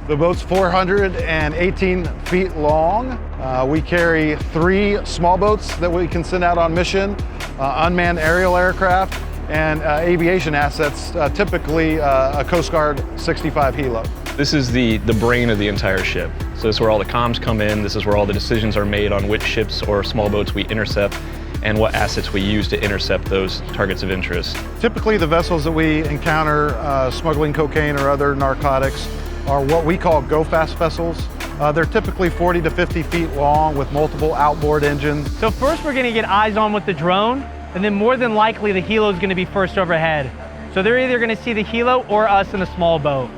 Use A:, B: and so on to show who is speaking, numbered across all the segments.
A: The boat's 418 feet long. We carry 3 small boats that we can send out on mission, unmanned aerial aircraft, and aviation assets, typically a Coast Guard 65 helo.
B: This is the brain of the entire ship. So this is where all the comms come in. This is where all the decisions are made on which ships or small boats we intercept and what assets we use to intercept those targets of interest.
A: Typically the vessels that we encounter smuggling cocaine or other narcotics are what we call go-fast vessels. They're typically 40 to 50 feet long with multiple outboard engines.
C: So first we're gonna get eyes on with the drone, and then more than likely the helo is gonna be first overhead. So they're either gonna see the helo or us in a small boat.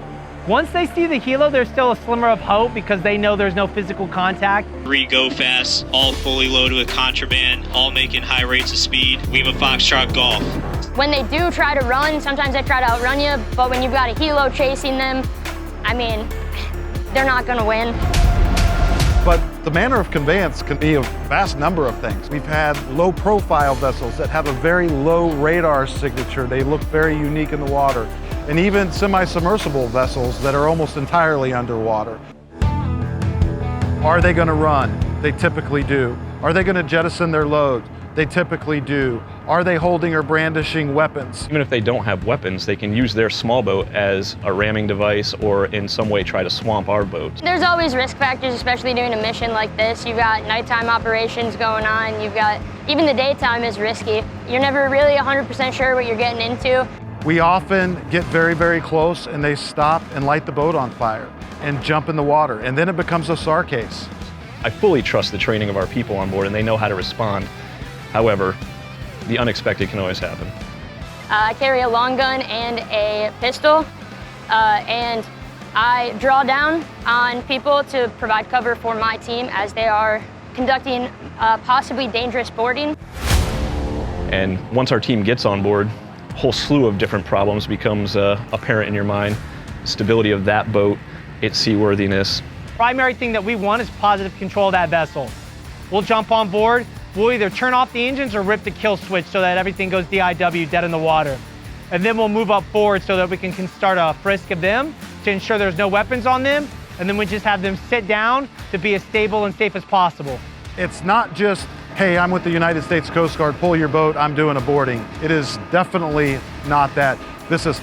C: Once they see the helo, there's still a slimmer of hope because they know there's no physical contact.
D: 3 go-fast, all fully loaded with contraband, all making high rates of speed. Lima Foxtrot Golf.
E: When they do try to run, sometimes they try to outrun you, but when you've got a helo chasing them, I mean, they're not gonna win.
A: But the manner of conveyance can be a vast number of things. We've had low-profile vessels that have a very low radar signature. They look very unique in the water. And even semi-submersible vessels that are almost entirely underwater. Are they gonna run? They typically do. Are they gonna jettison their load? They typically do. Are they holding or brandishing weapons?
B: Even if they don't have weapons, they can use their small boat as a ramming device or in some way try to swamp our boats.
E: There's always risk factors, especially doing a mission like this. You've got nighttime operations going on. You've got, even the daytime is risky. You're never really 100% sure what you're getting into.
A: We often get very, very close and they stop and light the boat on fire and jump in the water. And then it becomes a SAR case.
B: I fully trust the training of our people on board and they know how to respond. However, the unexpected can always happen.
E: I carry a long gun and a pistol, and I draw down on people to provide cover for my team as they are conducting possibly dangerous boarding.
B: And once our team gets on board, a whole slew of different problems becomes apparent in your mind. Stability of that boat, its seaworthiness.
C: Primary thing that we want is positive control of that vessel. We'll jump on board. We'll either turn off the engines or rip the kill switch so that everything goes DIW, dead in the water. And then we'll move up forward so that we can start a frisk of them to ensure there's no weapons on them. And then we just have them sit down to be as stable and safe as possible.
A: It's not just, hey, I'm with the United States Coast Guard, pull your boat, I'm doing a boarding. It is definitely not that. This is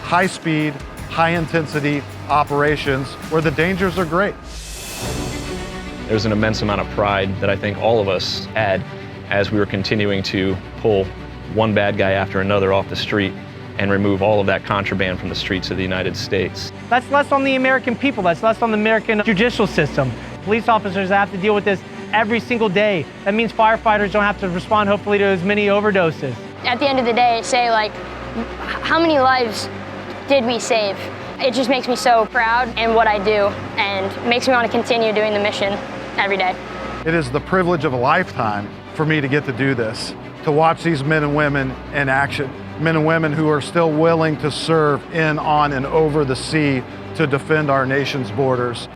A: high speed, high intensity operations where the dangers are great.
B: There's an immense amount of pride that I think all of us had as we were continuing to pull one bad guy after another off the street and remove all of that contraband from the streets of the United States.
C: That's less on the American people, that's less on the American judicial system. Police officers have to deal with this every single day. That means firefighters don't have to respond, hopefully, to as many overdoses.
E: At the end of the day, say like, how many lives did we save? It just makes me so proud in what I do and makes me want to continue doing the mission every day.
A: It is the privilege of a lifetime for me to get to do this, to watch these men and women in action, men and women who are still willing to serve in, on, and over the sea to defend our nation's borders.